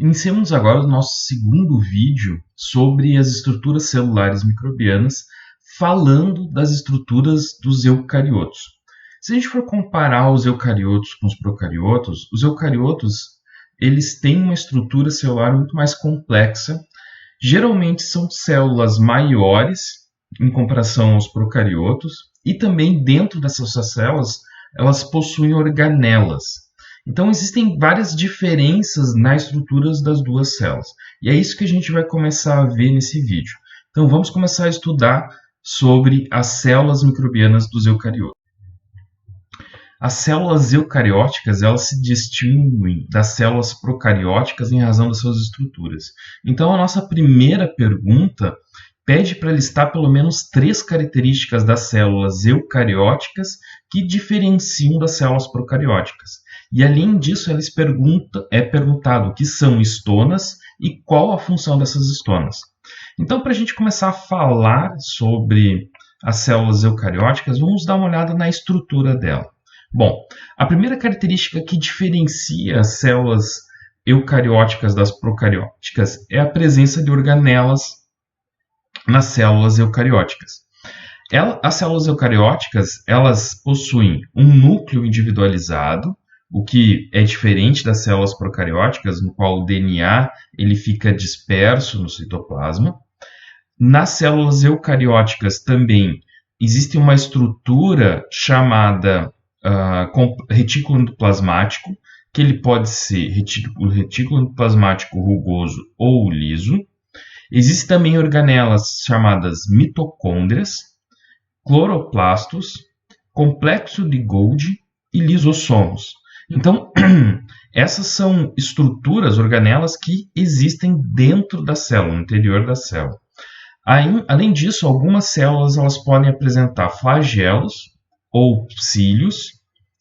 Iniciamos agora o nosso segundo vídeo sobre as estruturas celulares microbianas, falando das estruturas dos eucariotos. Se a gente for comparar os eucariotos com os eucariotos eles têm uma estrutura celular muito mais complexa. Geralmente são células maiores em comparação aos procariotos, e também dentro dessas células elas possuem organelas. Então existem várias diferenças na estrutura das duas células, e é isso que a gente vai começar a ver nesse vídeo. Então vamos começar a estudar sobre as células microbianas dos eucariotos. As células eucarióticas elas se distinguem das células procarióticas em razão das suas estruturas. Então a nossa primeira pergunta pede para listar pelo menos 3 características das células eucarióticas que diferenciam das células procarióticas. E além disso, é perguntado o que são estonas e qual a função dessas estonas. Então, para a gente começar a falar sobre as células eucarióticas, vamos dar uma olhada na estrutura dela. Bom, a primeira característica que diferencia as células eucarióticas das procarióticas é a presença de organelas nas células eucarióticas. As células eucarióticas elas possuem um núcleo individualizado, o que é diferente das células procarióticas, no qual o DNA ele fica disperso no citoplasma. Nas células eucarióticas também existe uma estrutura chamada retículo endoplasmático, que ele pode ser retículo endoplasmático rugoso ou liso. Existem também organelas chamadas mitocôndrias, cloroplastos, complexo de Golgi e lisossomos. Então, essas são estruturas, organelas que existem dentro da célula, no interior da célula. Além disso, algumas células elas podem apresentar flagelos ou cílios,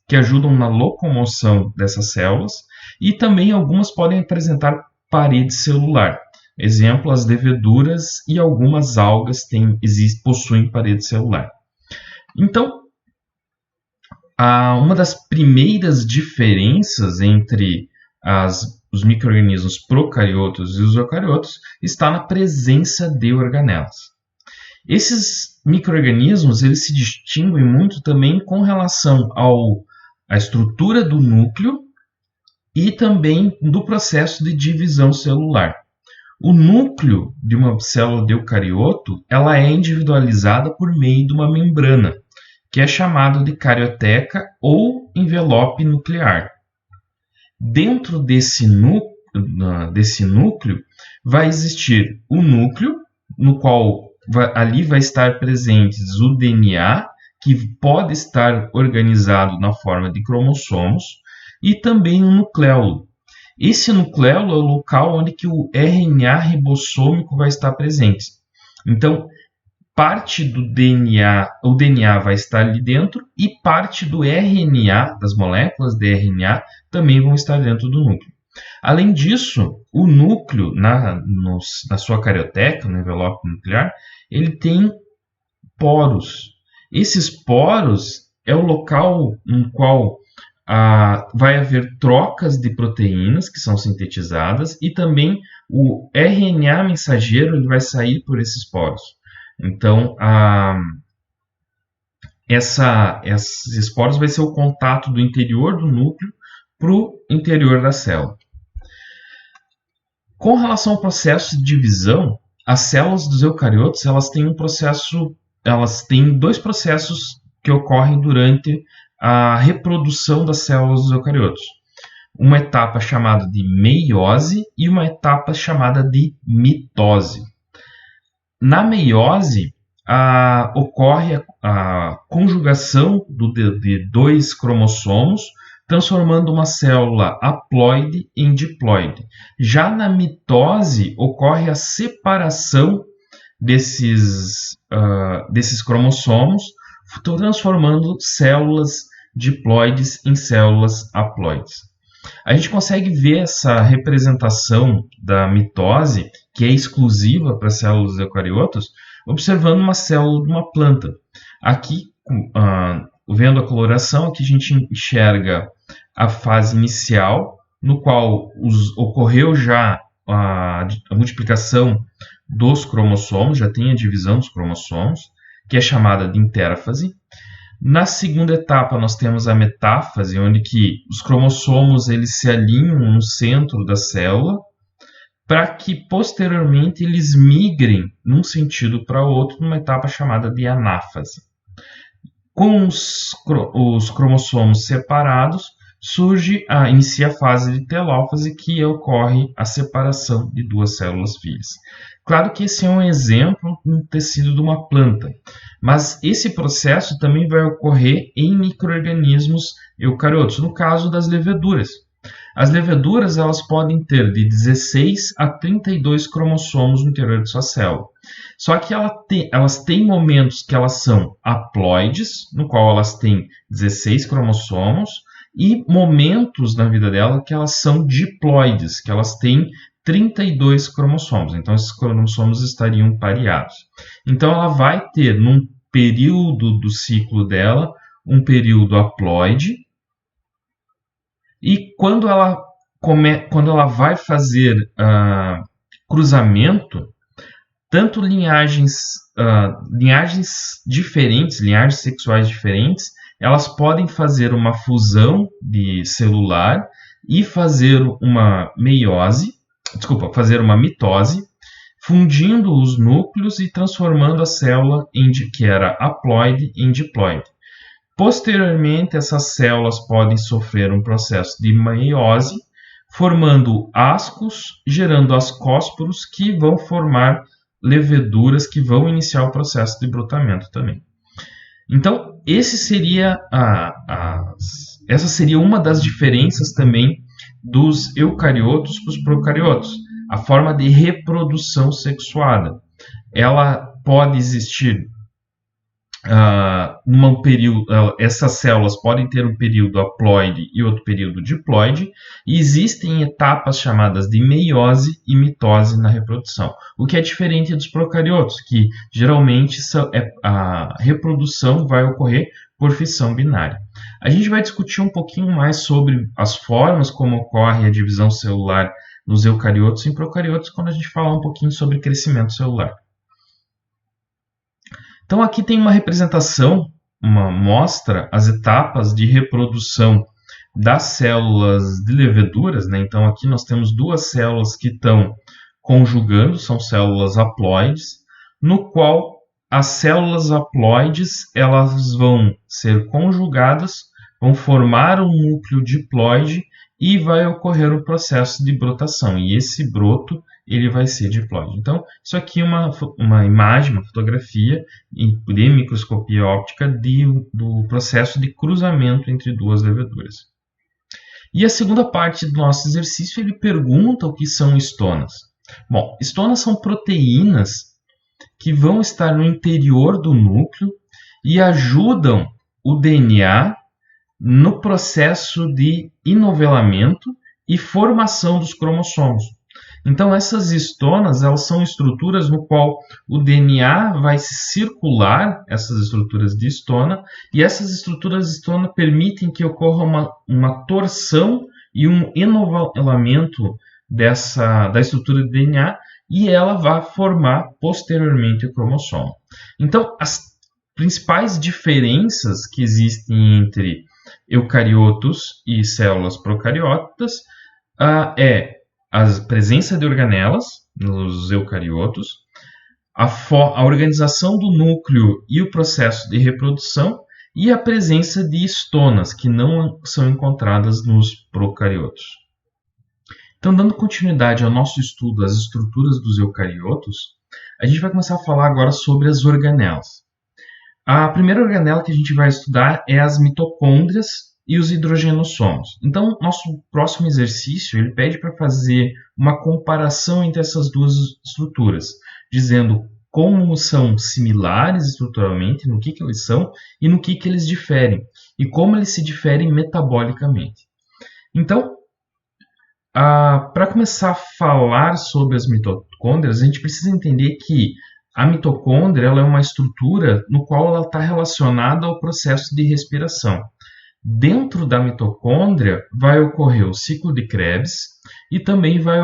que ajudam na locomoção dessas células, e também algumas podem apresentar parede celular. Exemplo, as leveduras e algumas algas possuem parede celular. Então, uma das primeiras diferenças entre os micro-organismos procariotos e os eucariotos está na presença de organelas. Esses micro-organismos eles se distinguem muito também com relação à estrutura do núcleo e também do processo de divisão celular. O núcleo de uma célula de eucarioto ela é individualizada por meio de uma membrana, que é chamado de carioteca ou envelope nuclear. Dentro desse núcleo vai existir o núcleo, no qual ali vai estar presentes o DNA, que pode estar organizado na forma de cromossomos, e também o nucleolo. Esse nucleolo é o local onde que o RNA ribossômico vai estar presente. Então, parte do DNA, o DNA vai estar ali dentro e parte do RNA, das moléculas de RNA, também vão estar dentro do núcleo. Além disso, o núcleo, na sua carioteca, no envelope nuclear, ele tem poros. Esses poros é o local no qual vai haver trocas de proteínas que são sintetizadas e também o RNA mensageiro ele vai sair por esses poros. Então, esses poros vai ser o contato do interior do núcleo para o interior da célula. Com relação ao processo de divisão, as células dos eucariotos elas têm 2 processos que ocorrem durante a reprodução das células dos eucariotos. Uma etapa chamada de meiose e uma etapa chamada de mitose. Na meiose, ocorre a conjugação de 2 cromossomos, transformando uma célula haploide em diploide. Já na mitose, ocorre a separação desses cromossomos, transformando células diploides em células haploides. A gente consegue ver essa representação da mitose, que é exclusiva para as células eucariotos, observando uma célula de uma planta. Aqui, vendo a coloração, aqui a gente enxerga a fase inicial no qual ocorreu já a multiplicação dos cromossomos, já tem a divisão dos cromossomos, que é chamada de intérfase. Na segunda etapa, nós temos a metáfase, onde que os cromossomos eles se alinham no centro da célula, para que posteriormente eles migrem num sentido para outro, numa etapa chamada de anáfase. Com os cromossomos separados, inicia a fase de telófase, que ocorre a separação de duas células filhas. Claro que esse é um exemplo no tecido de uma planta, mas esse processo também vai ocorrer em micro-organismos eucariotos, no caso das leveduras. As leveduras elas podem ter de 16 a 32 cromossomos no interior de sua célula. Só que elas têm momentos que elas são haploides, no qual elas têm 16 cromossomos, e momentos na vida dela que elas são diploides, que elas têm 32 cromossomos. Então, esses cromossomos estariam pareados. Então, ela vai ter, num período do ciclo dela, um período haploide, e quando ela vai fazer cruzamento, tanto linhagens diferentes, linhagens sexuais diferentes, elas podem fazer uma fusão celular e fazer uma fazer uma mitose, fundindo os núcleos e transformando a célula que era haploide em diploide. Posteriormente, essas células podem sofrer um processo de meiose, formando ascos, gerando ascósporos que vão formar leveduras que vão iniciar o processo de brotamento também. Então, essa seria uma das diferenças também dos eucariotos para os procariotos. A forma de reprodução sexuada. Ela pode existir essas células podem ter um período haploide e outro período diploide, e existem etapas chamadas de meiose e mitose na reprodução, o que é diferente dos procariotos, que geralmente a reprodução vai ocorrer por fissão binária. A gente vai discutir um pouquinho mais sobre as formas como ocorre a divisão celular nos eucariotos e em procariotos quando a gente falar um pouquinho sobre crescimento celular. Então aqui tem uma representação, mostra as etapas de reprodução das células de leveduras, né? Então aqui nós temos duas células que estão conjugando, são células haploides, no qual as células haploides elas vão ser conjugadas, vão formar um núcleo diploide e vai ocorrer um processo de brotação, e esse broto ele vai ser diploide. Então, isso aqui é uma imagem, uma fotografia de microscopia óptica do processo de cruzamento entre duas leveduras. E a segunda parte do nosso exercício, ele pergunta o que são estonas. Bom, estonas são proteínas que vão estar no interior do núcleo e ajudam o DNA no processo de enovelamento e formação dos cromossomos. Então, essas estonas elas são estruturas no qual o DNA vai circular essas estruturas de estona, e essas estruturas de estona permitem que ocorra uma torção e um enovelamento da estrutura de DNA, e ela vai formar posteriormente o cromossomo. Então, as principais diferenças que existem entre eucariotos e células procariotas é a presença de organelas nos eucariotos, a organização do núcleo e o processo de reprodução, e a presença de estonas, que não são encontradas nos procariotos. Então, dando continuidade ao nosso estudo das estruturas dos eucariotos, a gente vai começar a falar agora sobre as organelas. A primeira organela que a gente vai estudar é as mitocôndrias e os hidrogenossomos. Então, nosso próximo exercício ele pede para fazer uma comparação entre essas duas estruturas, dizendo como são similares estruturalmente, no que eles são e no que eles diferem, e como eles se diferem metabolicamente. Então, para começar a falar sobre as mitocôndrias, a gente precisa entender que a mitocôndria ela é uma estrutura no qual ela está relacionada ao processo de respiração. Dentro da mitocôndria vai ocorrer o ciclo de Krebs e também vai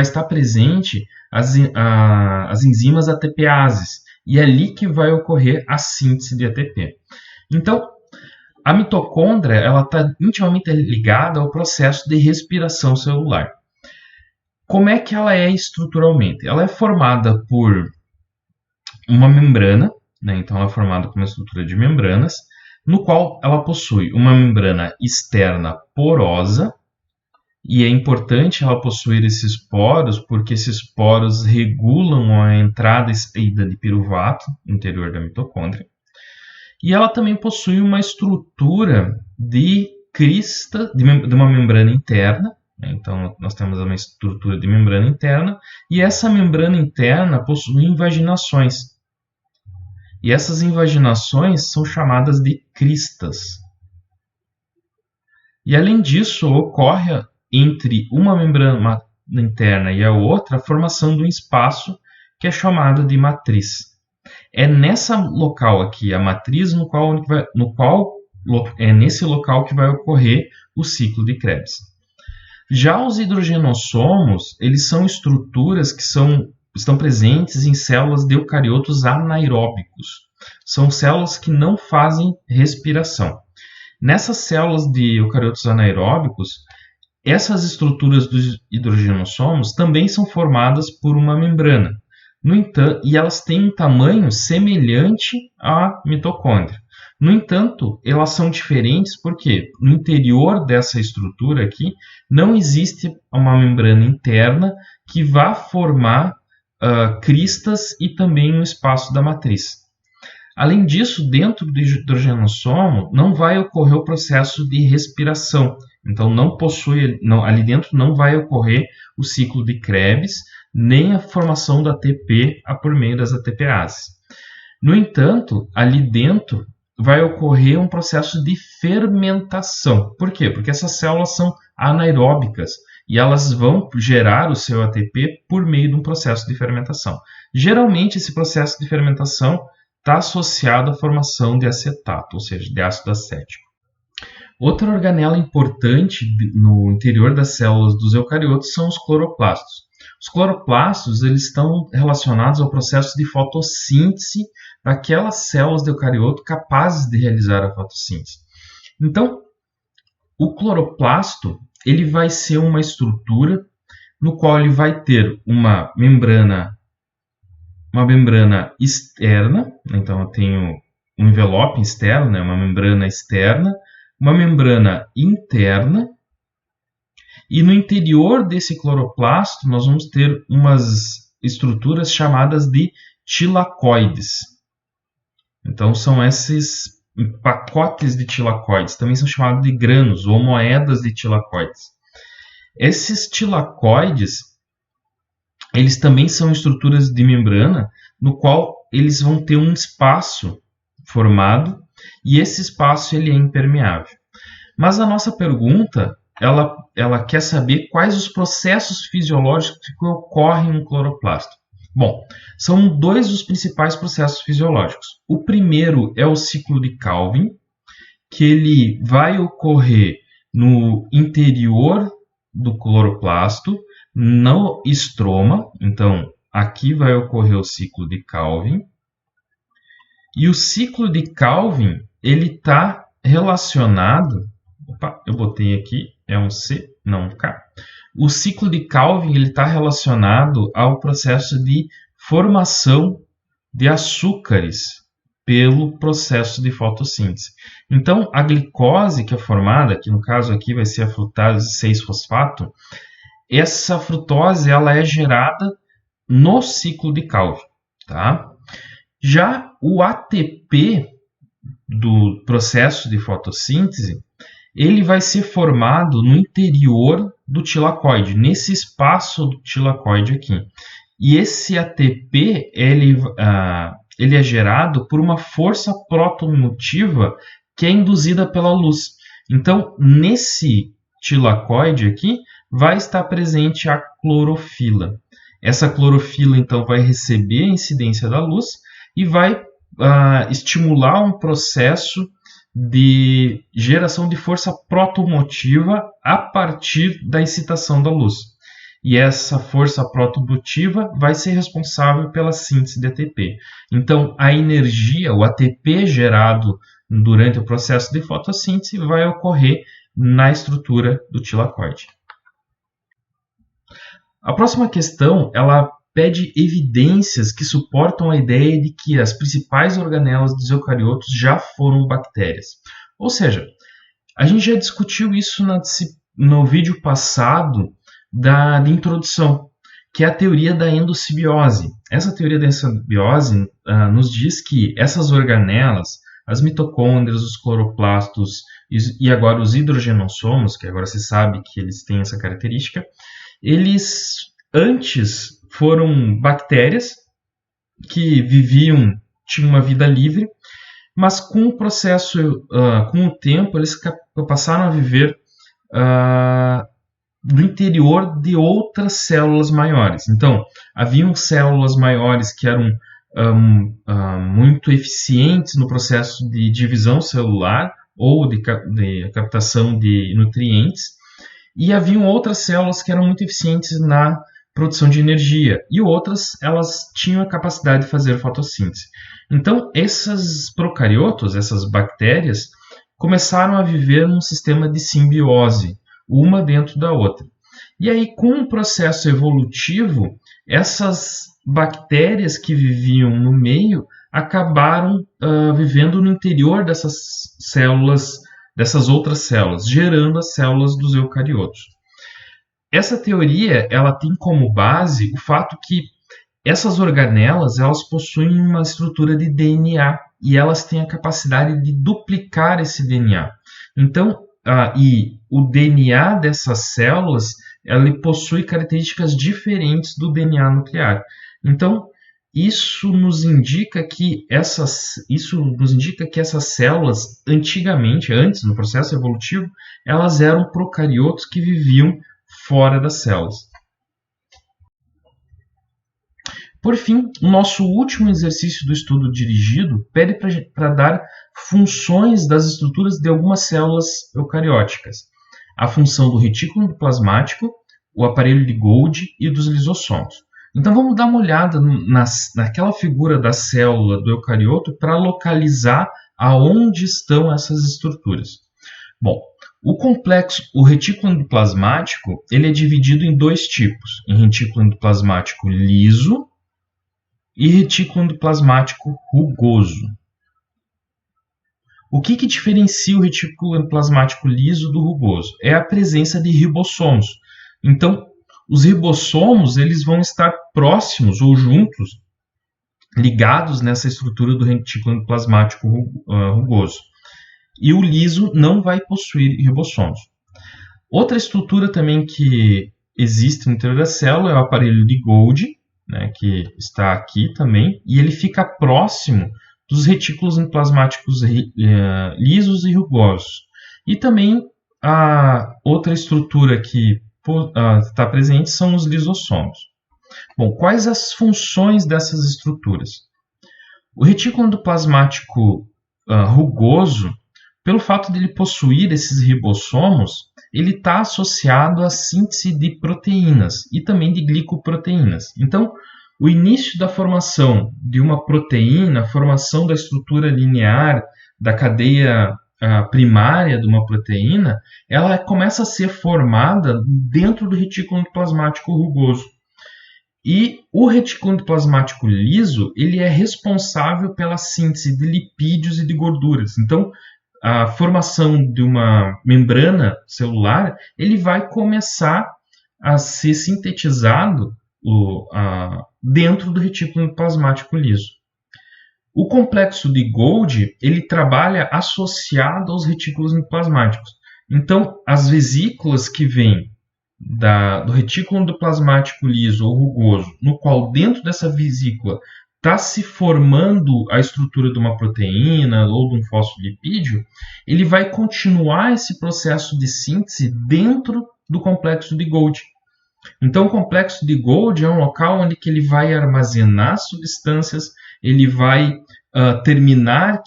estar presente as enzimas ATPases, e é ali que vai ocorrer a síntese de ATP. Então, a mitocôndria está intimamente ligada ao processo de respiração celular. Como é que ela é estruturalmente? Ela é formada por uma membrana, né? Então ela é formada por uma estrutura de membranas, no qual ela possui uma membrana externa porosa, e é importante ela possuir esses poros, porque esses poros regulam a entrada e saída de piruvato no interior da mitocôndria. E ela também possui uma estrutura de crista, de uma membrana interna. Então, nós temos uma estrutura de membrana interna, e essa membrana interna possui invaginações. E essas invaginações são chamadas de cristas. E, além disso, ocorre entre uma membrana interna e a outra a formação de um espaço que é chamado de matriz. É nessa local aqui, a matriz, é nesse local que vai ocorrer o ciclo de Krebs. Já os hidrogenossomos, eles são estruturas que estão presentes em células de eucariotos anaeróbicos. São células que não fazem respiração. Nessas células de eucariotos anaeróbicos, essas estruturas dos hidrogenossomos também são formadas por uma membrana. No entanto, e elas têm um tamanho semelhante à mitocôndria. No entanto, elas são diferentes porque no interior dessa estrutura aqui não existe uma membrana interna que vá formar cristas e também um espaço da matriz. Além disso, dentro do hidrogenossomo não vai ocorrer o processo de respiração. Então, ali dentro não vai ocorrer o ciclo de Krebs, nem a formação da ATP por meio das ATPases. No entanto, ali dentro vai ocorrer um processo de fermentação. Por quê? Porque essas células são anaeróbicas e elas vão gerar o seu ATP por meio de um processo de fermentação. Geralmente, esse processo de fermentação está associado à formação de acetato, ou seja, de ácido acético. Outra organela importante no interior das células dos eucariotos são os cloroplastos. Os cloroplastos eles estão relacionados ao processo de fotossíntese daquelas células de eucarioto capazes de realizar a fotossíntese. Então, o cloroplasto ele vai ser uma estrutura no qual ele vai ter uma membrana externa. Então, eu tenho um envelope externo, né, uma membrana externa, uma membrana interna, e no interior desse cloroplasto nós vamos ter umas estruturas chamadas de tilacoides. Então são esses pacotes de tilacoides, também são chamados de granos ou moedas de tilacoides. Esses tilacoides, eles também são estruturas de membrana, no qual eles vão ter um espaço formado, e esse espaço ele é impermeável. Mas a nossa pergunta, ela quer saber quais os processos fisiológicos que ocorrem no cloroplasto. Bom, são dois os principais processos fisiológicos. O primeiro é o ciclo de Calvin, que ele vai ocorrer no interior do cloroplasto, no estroma. Então, aqui vai ocorrer o ciclo de Calvin. E o ciclo de Calvin, ele está relacionado... Opa, eu botei aqui, é um C, não um K. O ciclo de Calvin está relacionado ao processo de formação de açúcares pelo processo de fotossíntese. Então, a glicose que é formada, que no caso aqui vai ser a frutase 6-fosfato, essa frutose ela é gerada no ciclo de Calvin. Tá? Já o ATP do processo de fotossíntese, ele vai ser formado no interior do tilacoide, nesse espaço do tilacoide aqui. E esse ATP, ele é gerado por uma força protomotiva que é induzida pela luz. Então, nesse tilacoide aqui, vai estar presente a clorofila. Essa clorofila, então, vai receber a incidência da luz e vai estimular um processo de geração de força protomotiva a partir da excitação da luz. E essa força protomotiva vai ser responsável pela síntese de ATP. Então, a energia, o ATP gerado durante o processo de fotossíntese vai ocorrer na estrutura do tilacoide. A próxima questão, ela pede evidências que suportam a ideia de que as principais organelas dos eucariotos já foram bactérias. Ou seja, a gente já discutiu isso no vídeo passado de introdução, que é a teoria da endossimbiose. Essa teoria da endossimbiose nos diz que essas organelas, as mitocôndrias, os cloroplastos e agora os hidrogenossomos, que agora se sabe que eles têm essa característica, eles antes foram bactérias que tinham uma vida livre, mas com o processo, com o tempo, eles passaram a viver no interior de outras células maiores. Então, haviam células maiores que eram muito eficientes no processo de divisão celular ou de captação de nutrientes, e haviam outras células que eram muito eficientes na produção de energia, e outras elas tinham a capacidade de fazer fotossíntese. Então, esses procariotos, essas bactérias, começaram a viver num sistema de simbiose, uma dentro da outra. E aí, com o processo evolutivo, essas bactérias que viviam no meio acabaram vivendo no interior dessas células, dessas outras células, gerando as células dos eucariotos. Essa teoria ela tem como base o fato que essas organelas elas possuem uma estrutura de DNA e elas têm a capacidade de duplicar esse DNA. Então, e o DNA dessas células ele possui características diferentes do DNA nuclear. Então, isso nos indica que essas células, antigamente, antes, no processo evolutivo, elas eram procariotos que viviam fora das células. Por fim, o nosso último exercício do estudo dirigido pede para dar funções das estruturas de algumas células eucarióticas. A função do retículo endoplasmático, o aparelho de Golgi e dos lisossomos. Então vamos dar uma olhada naquela figura da célula do eucarioto para localizar aonde estão essas estruturas. Bom, o retículo endoplasmático ele é dividido em dois tipos, em retículo endoplasmático liso e retículo endoplasmático rugoso. O que diferencia o retículo endoplasmático liso do rugoso? É a presença de ribossomos. Então, os ribossomos eles vão estar próximos ou juntos, ligados nessa estrutura do retículo endoplasmático rugoso. E o liso não vai possuir ribossomos. Outra estrutura também que existe no interior da célula é o aparelho de Golgi, né, que está aqui também, e ele fica próximo dos retículos endoplasmáticos lisos e rugosos. E também a outra estrutura que está presente são os lisossomos. Bom, quais as funções dessas estruturas? O retículo endoplasmático rugoso, pelo fato de ele possuir esses ribossomos, ele está associado à síntese de proteínas e também de glicoproteínas. Então, o início da formação de uma proteína, a formação da estrutura linear da cadeia primária de uma proteína, ela começa a ser formada dentro do retículo endoplasmático rugoso. E o retículo endoplasmático liso, ele é responsável pela síntese de lipídios e de gorduras. Então, a formação de uma membrana celular, ele vai começar a ser sintetizado dentro do retículo endoplasmático liso. O complexo de Golgi, ele trabalha associado aos retículos endoplasmáticos. Então, as vesículas que vêm do retículo endoplasmático liso ou rugoso, no qual dentro dessa vesícula está se formando a estrutura de uma proteína ou de um fosfolipídio, ele vai continuar esse processo de síntese dentro do complexo de Golgi. Então, o complexo de Golgi é um local onde que ele vai armazenar substâncias, ele vai terminar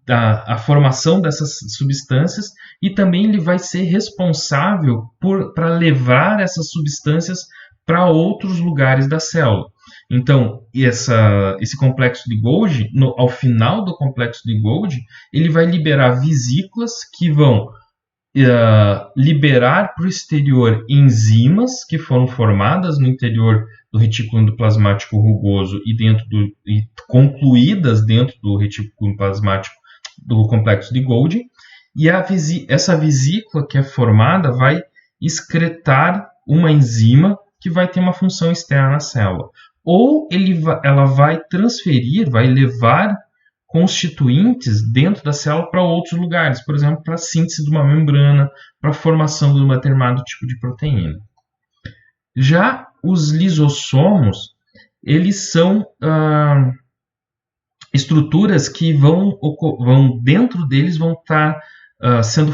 a formação dessas substâncias, e também ele vai ser responsável para levar essas substâncias para outros lugares da célula. Então, esse complexo de Golgi, ao final do complexo de Golgi, ele vai liberar vesículas que vão liberar para o exterior enzimas que foram formadas no interior do retículo endoplasmático rugoso e concluídas dentro do retículo endoplasmático do complexo de Golgi, e essa vesícula que é formada vai excretar uma enzima que vai ter uma função externa na célula. Ou ela vai transferir, vai levar constituintes dentro da célula para outros lugares, por exemplo, para a síntese de uma membrana, para a formação de um determinado tipo de proteína. Já os lisossomos, eles são estruturas que vão dentro deles vão estar sendo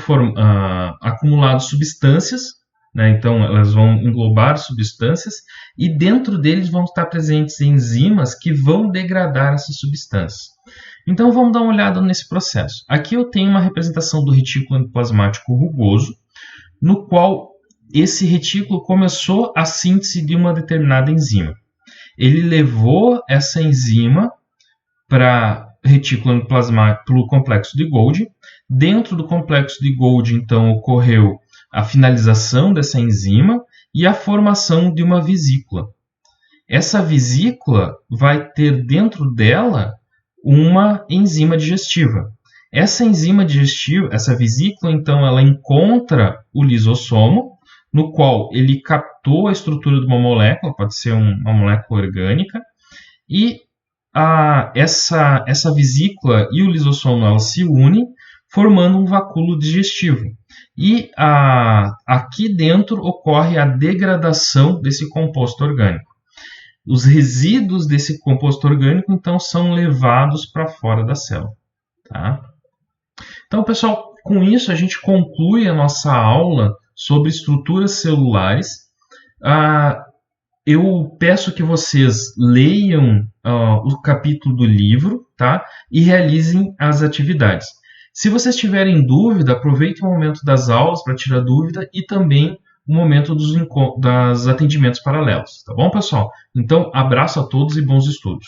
acumuladas substâncias, né? Então elas vão englobar substâncias, e dentro deles vão estar presentes enzimas que vão degradar essas substâncias. Então vamos dar uma olhada nesse processo. Aqui eu tenho uma representação do retículo endoplasmático rugoso, no qual esse retículo começou a síntese de uma determinada enzima. Ele levou essa enzima para o retículo endoplasmático, para o complexo de Golgi. Dentro do complexo de Golgi, então, ocorreu a finalização dessa enzima e a formação de uma vesícula. Essa vesícula vai ter dentro dela uma enzima digestiva. Essa enzima digestiva, essa vesícula, então, ela encontra o lisossomo, no qual ele captou a estrutura de uma molécula, pode ser uma molécula orgânica, e essa vesícula e o lisossomo elas se unem, formando um vacúolo digestivo. E aqui dentro ocorre a degradação desse composto orgânico. Os resíduos desse composto orgânico, então, são levados para fora da célula. Tá? Então, pessoal, com isso a gente conclui a nossa aula sobre estruturas celulares. Eu peço que vocês leiam o capítulo do livro, tá? E realizem as atividades. Se vocês tiverem dúvida, aproveitem o momento das aulas para tirar dúvida e também o momento dos atendimentos paralelos. Tá bom, pessoal? Então, abraço a todos e bons estudos.